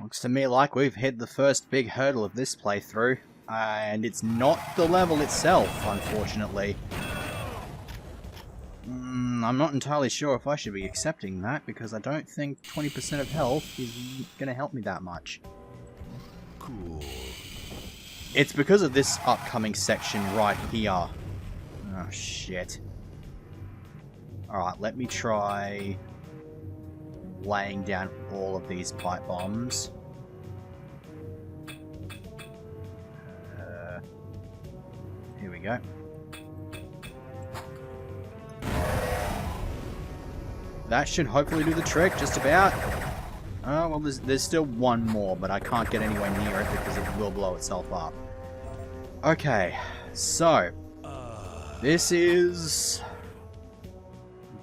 Looks to me like we've hit the first big hurdle of this playthrough, and it's not the level itself, unfortunately. I'm not entirely sure if I should be accepting that, because I don't think 20% of health is going to help me that much. Cool. It's because of this upcoming section right here. Oh, shit. Alright, let me try laying down all of these pipe bombs. Here we go. That should hopefully do the trick, just about. Oh, well, there's still one more, but I can't get anywhere near it because it will blow itself up. Okay, so this is,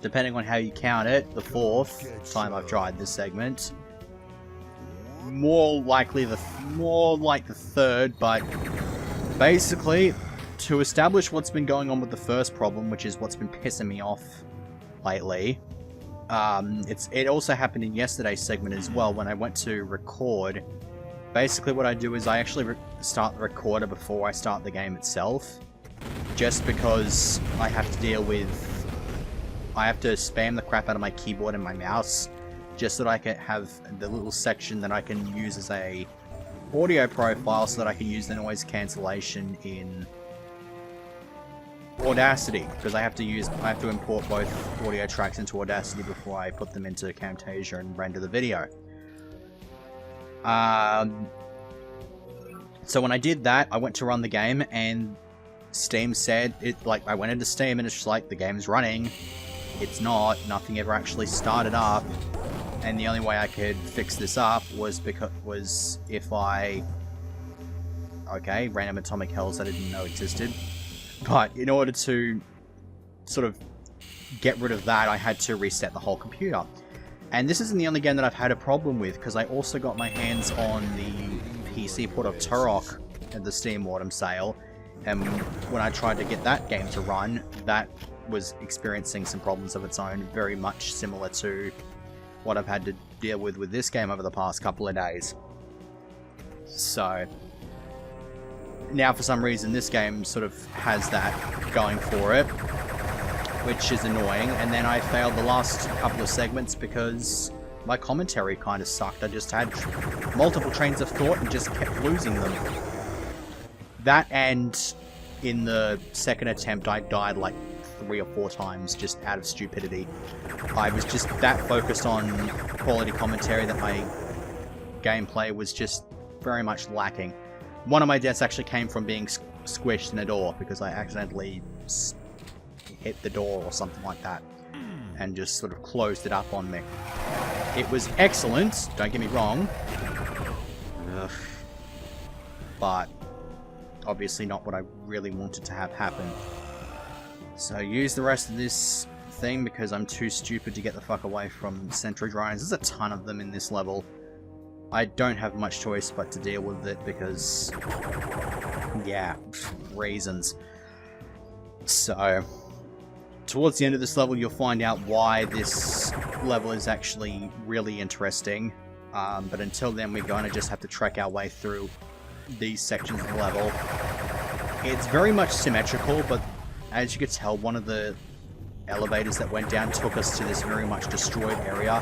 depending on how you count it, the fourth time I've tried this segment. More like the third, but basically, to establish what's been going on with the first problem, which is what's been pissing me off lately. It also happened in yesterday's segment as well when I went to record. Basically what I do is I actually start the recorder before I start the game itself. Just because I have to I have to spam the crap out of my keyboard and my mouse just so that I can have the little section that I can use as a audio profile so that I can use the noise cancellation in Audacity, because I have to import both audio tracks into Audacity before I put them into Camtasia and render the video. So when I did that, I went to run the game and Steam said I went into Steam and it's just like, the game's running. It's not, nothing ever actually started up. And the only way I could fix this up was if I random atomic hells that I didn't know existed. But in order to sort of get rid of that, I had to reset the whole computer. And this isn't the only game that I've had a problem with, because I also got my hands on the PC port of Turok at the Steam Autumn sale. And when I tried to get that game to run, that was experiencing some problems of its own, very much similar to what I've had to deal with this game over the past couple of days. So now for some reason this game sort of has that going for it, which is annoying. And then I failed the last couple of segments because my commentary kind of sucked. I just had multiple trains of thought and just kept losing them. That, and in the second attempt I died like 3 or 4 times just out of stupidity. I was just that focused on quality commentary that my gameplay was just very much lacking. One of my deaths actually came from being squished in a door because I accidentally hit the door or something like that and just sort of closed it up on me. It was excellent, don't get me wrong. Ugh. But obviously not what I really wanted to have happen. So use the rest of this thing because I'm too stupid to get the fuck away from sentry drones. There's a ton of them in this level. I don't have much choice but to deal with it because, yeah, reasons. So, towards the end of this level you'll find out why this level is actually really interesting. But until then we're going to just have to trek our way through these sections of the level. It's very much symmetrical, but as you could tell, one of the elevators that went down took us to this very much destroyed area.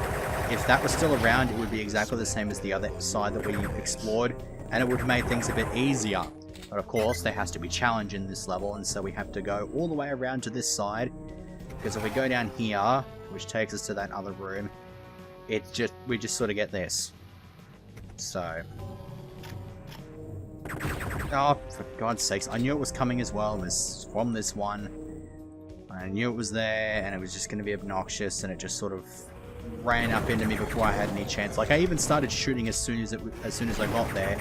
If that was still around, it would be exactly the same as the other side that we explored, and it would have made things a bit easier. But of course, there has to be challenge in this level, and so we have to go all the way around to this side, because if we go down here, which takes us to that other room, we just sort of get this. So, oh, for God's sakes, I knew it was coming as well, from this one. I knew it was there, and it was just going to be obnoxious, and it just sort of ran up into me before I had any chance. Like, I even started shooting as soon as I got there,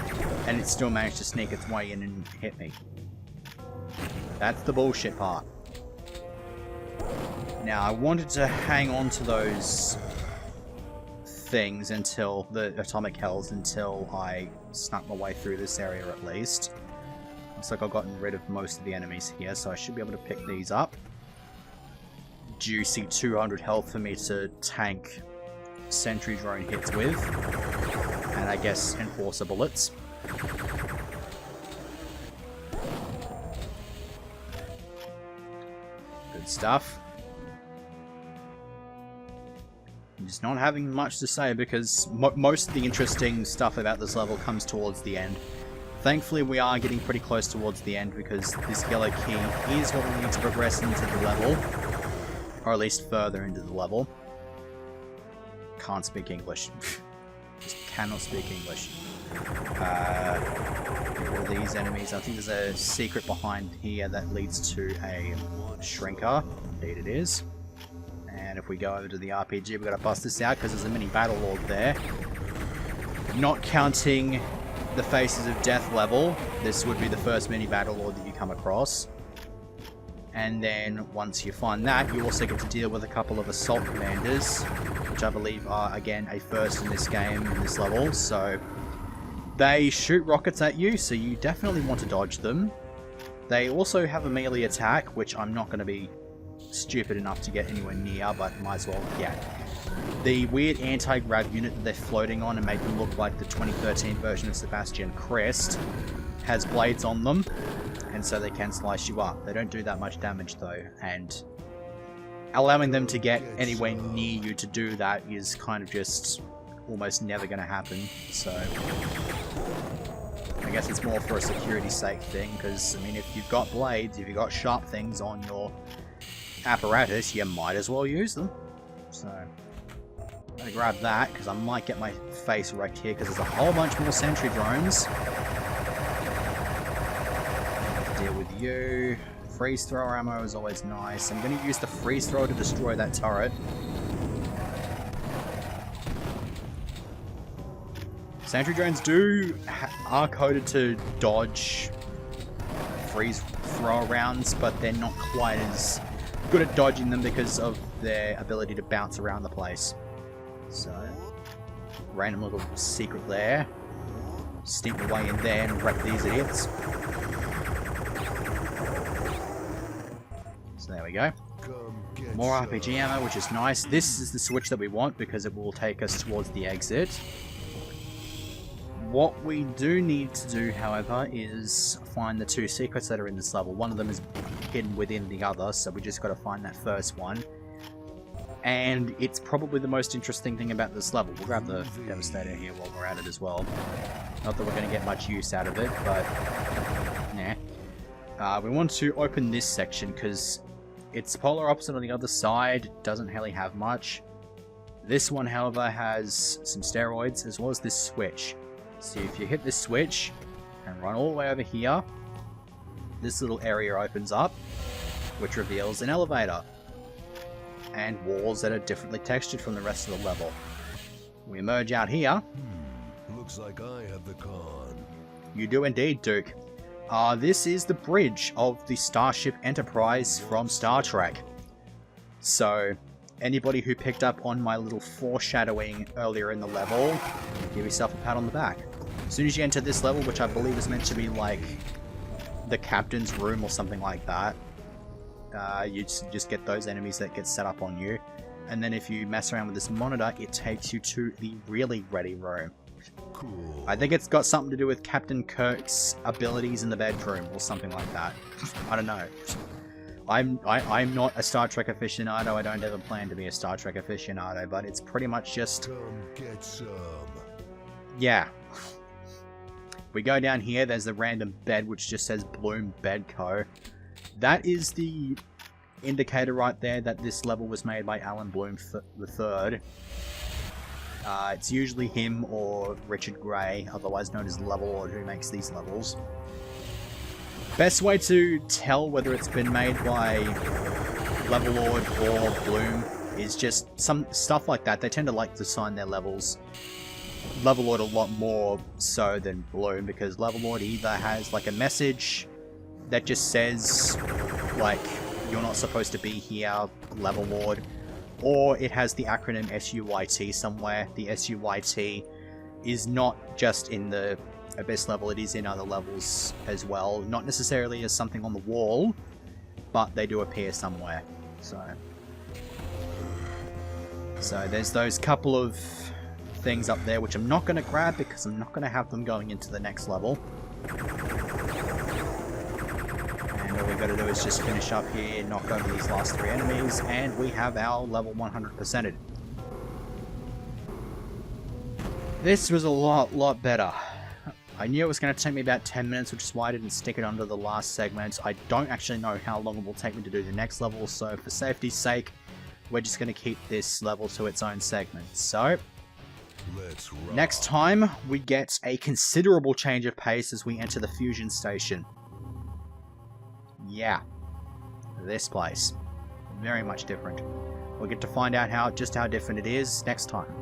and it still managed to sneak its way in and hit me. That's the bullshit part. Now, I wanted to hang on to those things until the atomic hells, until I snuck my way through this area at least. Looks like I've gotten rid of most of the enemies here, so I should be able to pick these up. Juicy 200 health for me to tank sentry drone hits with. And I guess enforcer bullets. Good stuff. I'm just not having much to say because most of the interesting stuff about this level comes towards the end. Thankfully, we are getting pretty close towards the end because this yellow key is what we need to progress into the level. Or at least further into the level. Can't speak English. Just cannot speak English. All these enemies. I think there's a secret behind here that leads to a shrinker. Indeed it is. And if we go over to the RPG, we've got to bust this out because there's a mini battle lord there. Not counting the Faces of Death level, this would be the first mini battle lord that you come across. And then once you find that, you also get to deal with a couple of assault commanders, which I believe are again a first in this game, in this level. So they shoot rockets at you, so you definitely want to dodge them. They also have a melee attack, which I'm not going to be stupid enough to get anywhere near, but might as well get. The weird anti-grav unit that they're floating on and make them look like the 2013 version of Sebastian Crest has blades on them, and so they can slice you up. They don't do that much damage though, and allowing them to get anywhere near you to do that is kind of just almost never going to happen, so I guess it's more for a security sake thing, because I mean, if you've got blades, if you've got sharp things on your apparatus, you might as well use them. So I'm gonna grab that because I might get my face wrecked here because there's a whole bunch more sentry drones. Deal with you. Freeze thrower ammo is always nice. I'm gonna use the freeze thrower to destroy that turret. Sentry drones are coded to dodge freeze thrower rounds, but they're not quite as good at dodging them because of their ability to bounce around the place. So, random little secret there. Sneak my way in there and wreck these idiots. So there we go. More RPG ammo, which is nice. This is the switch that we want because it will take us towards the exit. What we do need to do, however, is find the two secrets that are in this level. One of them is hidden within the other, so we just got to find that first one. And it's probably the most interesting thing about this level. We'll grab the Devastator here while we're at it as well. Not that we're going to get much use out of it, but nah. We want to open this section because it's polar opposite on the other side. It doesn't really have much. This one, however, has some steroids as well as this switch. So if you hit this switch and run all the way over here, this little area opens up, which reveals an elevator and walls that are differently textured from the rest of the level. We emerge out here. Looks like I have the con. You do indeed, Duke. This is the bridge of the Starship Enterprise from Star Trek. So, anybody who picked up on my little foreshadowing earlier in the level, give yourself a pat on the back. As soon as you enter this level, which I believe is meant to be like the captain's room or something like that, you just get those enemies that get set up on you. And then if you mess around with this monitor, it takes you to the really ready room. Cool. I think it's got something to do with Captain Kirk's abilities in the bedroom or something like that. I don't know. I'm not a Star Trek aficionado. I don't ever plan to be a Star Trek aficionado, but it's pretty much just... Come get some. Yeah. We go down here, there's the random bed which just says Bloom Bed Co. That is the indicator right there that this level was made by Alan Bloom III. It's usually him or Richard Gray, otherwise known as Level Lord, who makes these levels. Best way to tell whether it's been made by Level Lord or Bloom is just some stuff like that. They tend to like to sign their levels Level Lord a lot more so than Bloom, because Level Lord either has like a message that just says like you're not supposed to be here, Level Lord, or it has the acronym SUYT somewhere. The SUYT is not just in the Abyss level, it is in other levels as well. Not necessarily as something on the wall, but they do appear somewhere. So there's those couple of things up there, which I'm not going to grab because I'm not going to have them going into the next level. And all we got to do is just finish up here, knock over these last 3 enemies, and we have our level 100%ed. This was a lot better. I knew it was going to take me about 10 minutes, which is why I didn't stick it under the last segment. I don't actually know how long it will take me to do the next level, so for safety's sake, we're just going to keep this level to its own segment. So, next time, we get a considerable change of pace as we enter the fusion station. Yeah, this place. Very much different. We'll get to find out just how different it is next time.